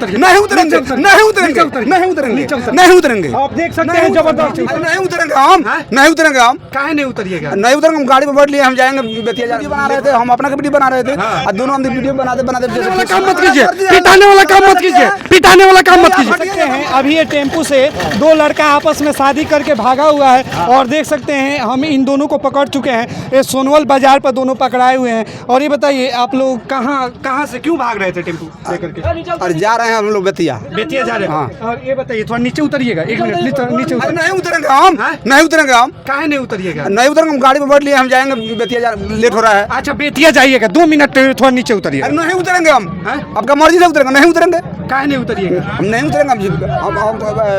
उतरिए, नहीं उतरेंगे, नहीं उतरेंगे, नहीं उतरेंगे, नहीं उतरेंगे। आप देख सकते हैं जबरदस्ती। नहीं उतरेंगे हम, नहीं उतरेंगे हम। काहे नहीं उतरिएगा? नहीं उतरेंगे हम, गाड़ी में बैठ लिए हम जाएंगे। वीडियो बना रहे थे, हम अपना का वीडियो बना रहे थे और दोनों हम वीडियो बनाते बनाते जैसे काम मत कीजिए, पिटाने वाला काम मत कीजिए, पिटाने वाला काम मत कीजिए। सकते हैं अभी ये टेम्पू से दो लड़का आपस में शादी करके भागा हुआ है और देख सकते हैं हम इन दोनों को पकड़ चुके हैं। ये सोनवल बाजार पर दोनों पकड़ाए हुए हैं। और ये बताइए आप लोग कहाँ से क्यों भाग रहे थे टेम्पू लेकर के? और जा रहे हैं हम लोग बेतिया जा रहे हैं। हाँ। और ये बताइए थोड़ा नीचे उतरिएगा, एक मिनट नीचे उतर। नहीं उतरेंगे हम, नहीं उतरेंगे हम। काहे नहीं उतरिएगा? नहीं उतरेंगे हम, गाड़ी में बैठ लिए हम जाएंगे बेतिया, लेट हो रहा है। अच्छा बेतिया जाइएगा, 2 मिनट थोड़ा नीचे उतरिएगा। नहीं उतरेंगे हम, आपका मर्जी से उतरेंगे, नहीं उतरेंगे। काहे नहीं उतरिएगा? हम नहीं उतरेंगे हम।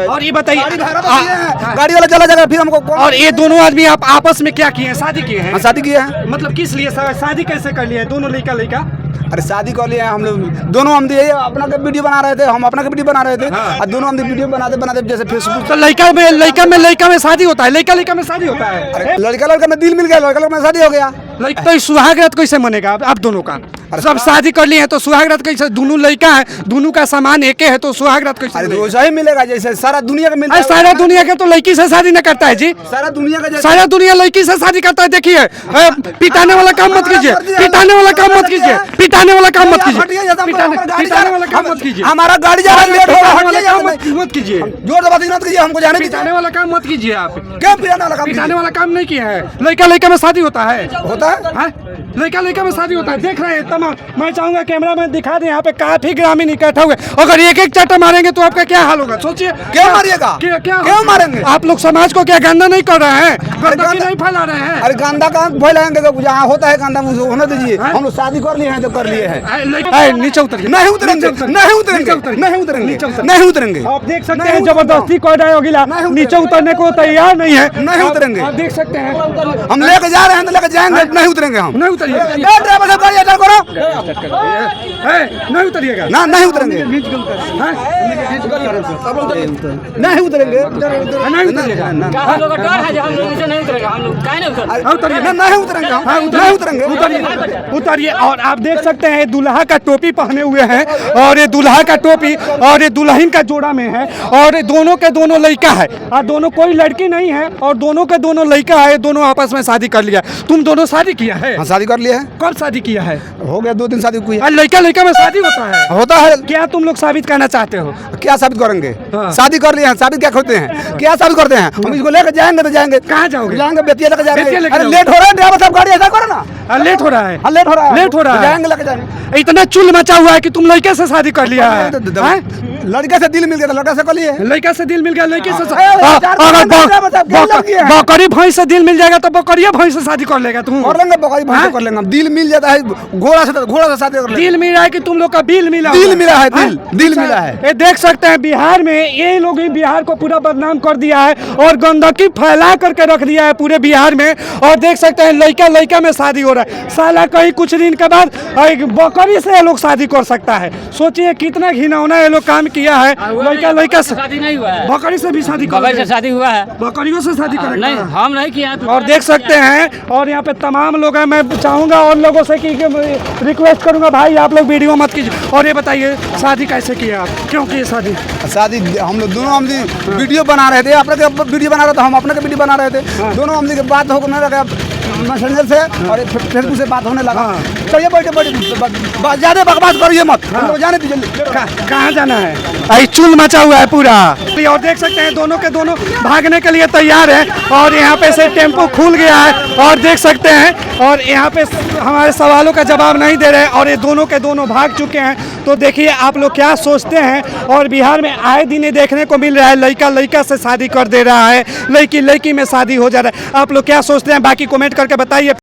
और ये बताइए गाड़ी वाला चला जाएगा फिर हमको। और ये दोनों आदमी आप आपस में क्या किए हैं? शादी किए हैं? शादी किए हैं। मतलब किस लिए शादी कैसे कर लिया है दोनों लड़का? अरे शादी कर लिए हम लोग दोनों, हम दिए अपना का वीडियो बना रहे थे, हम अपना का वीडियो बना रहे थे और दोनों हम वीडियो बनाते बनाते जैसे फेसबुक। तो लड़का में शादी होता है, लड़का में शादी होता है। लड़का में दिल मिल गया, लड़का में शादी हो गया। तो सुहाग रात कैसे मनेगा आप दोनों का? सब शादी कर लिए हैं तो सुहाग रात कैसे? दोनों लड़का है, दोनों का सामान एक है तो सुहाग रात कैसे? अरे वैसा ही मिलेगा जैसे सारा दुनिया का मिलता है। सारा दुनिया के तो लड़की से शादी न करता है जी। सारा दुनिया लड़की से शादी करता है। देखिए पिटाने वाला काम मत कीजिए, पिटाने वाला काम मत कीजिए, पिटाने वाला काम मत कीजिए, पिटाने वाला काम मत कीजिए। हमारा गाड़ी जा रहा है, लेट हो रहा है, मत कीजिए। जोर दबाती मत कीजिए, हमको जाने दीजिए। पिटाने वाला काम मत कीजिए आप। क्या पिटाने वाला काम? पिटाने वाला काम नहीं किया है। लड़का में शादी होता है, लड़का में शादी होता है। देख रहे हैं तमाम। मैं चाहूंगा कैमरा मैन दिखा दे, यहाँ पे काफी ग्रामीण इकट्ठा हुए। अगर एक चाटा मारेंगे तो आपका क्या हाल होगा? सोचिए। क्यों मारिएगा? क्यों मारेंगे? आप लोग समाज को क्या गंदा नहीं कर रहे हैं? गंदगी नहीं फैला रहे हैं? अरे गंदा कहाँ फैलाएंगे? जहाँ होता है गंदा होने दीजिए। हम लोग शादी कर लिए हैं तो कर लिए हैं। नीचे उतरिए। नहीं उतरेंगे, नहीं उतरेंगे, नहीं उतरेंगे, नहीं उतरेंगे। आप देख सकते हैं जबरदस्ती कर रहे हो गिला, नीचे उतरने को तैयार नहीं है। नहीं उतरेंगे। आप देख सकते हैं हम लेके जा रहे हैं तो लेके जाएंगे, नहीं उतरेंगे हम। नहीं उतरिएगा, ड्राइवर साहब गाड़ी अटक करो। नहीं उतरिएगा ना, नहीं उतरेंगे, नहीं उतरेंगे, नहीं उतरेंगे। उतरिए। और आप देख सकते हैं दूल्हा का टोपी पहने हुए हैं और ये दूल्हा का टोपी और ये दुल्हन का जोड़ा में है और दोनों के दोनों लड़का है और दोनों कोई लड़की नहीं है और दोनों के दोनों लड़का है। दोनों आपस में शादी कर लिया। तुम दोनों शादी किया है? हाँ, शादी कर लिया है। कब शादी किया है? हो गया 2 दिन शादी हुई है। लड़का में शादी होता है। क्या तुम लोग साबित करना चाहते हो? क्या साबित करेंगे? शादी कर लिए हैं, साबित क्या करते हैं? क्या साबित करते हैं? हम इसको लेकर जाएंगे तो जाएंगे। कहाँ जाओगे? जाएंगे बेतिया लेकर जाएंगे। अरे लेट हो रहा है, ड्राइवर साहब गाड़ी ऐसा करो ना। लेट हो रहा है, लेट हो रहा है, लेट हो रहा है। जाएंगे लेकर जाएंगे। इतना चुल मचा हुआ है कि तुम लड़के से शादी कर लिया है। लड़के से दिल मिल गया, लड़का से कर लिए। लड़का से दिल मिल गया, लड़के से बकरी भैंस से दिल मिल जाएगा तो बकरिया भैंस से शादी कर लेगा तुम? कर लेंगे, बकरी भैंस कर लेंगे। दिल मिल जाता है, घोड़ा से शादी कर लेंगे। दिल मिला है कि तुम लोग का बिल मिला? दिल मिला है, दिल मिला है। ये देख सकते हैं बिहार में ये लोग ही बिहार को पूरा बदनाम कर दिया है और गंदगी फैला करके रख दिया है पूरे बिहार में। और देख सकते हैं लड़का में शादी हो रहा है। साला कहीं कुछ दिन के बाद बकरी से ये लोग शादी कर सकता है। सोचिए कितना घिनौना ये लोग काम किया है। लड़का से शादी नहीं हुआ है, बकरी से भी शादी कर शादी हुआ है, बकरियों से शादी कर नहीं, हम नहीं किया। और देख सकते हैं और यहाँ पे तमाम लोग हैं। मैं चाहूंगा और लोगों से कि रिक्वेस्ट करूंगा भाई आप लोग वीडियो मत कीजिए। और ये बताइए शादी कैसे किया आप? क्यों की शादी? हम लोग दोनों हम वीडियो बना रहे थे, अपने वीडियो बना रहे थे, हम अपने वीडियो बना रहे थे। दोनों हम की बात होने लगा मैसेंजर से और फेसबुक से बात होने लगा। चलिए बैठे ज्यादा बकवास करिए मत, हमको जाने दीजिए। कहाँ जाना है? आई चूल मचा हुआ है पूरा। और देख सकते हैं दोनों के दोनों भागने के लिए तैयार है और यहाँ पे से टेम्पो खुल गया है और देख सकते हैं और यहाँ पे हमारे सवालों का जवाब नहीं दे रहे और ये दोनों के दोनों भाग चुके हैं। तो देखिए आप लोग क्या सोचते हैं। और बिहार में आए दिन ये देखने को मिल रहा है लड़का से शादी कर दे रहा है, लड़की में शादी हो जा रहा है। आप लोग क्या सोचते हैं बाकी कमेंट करके बताइए।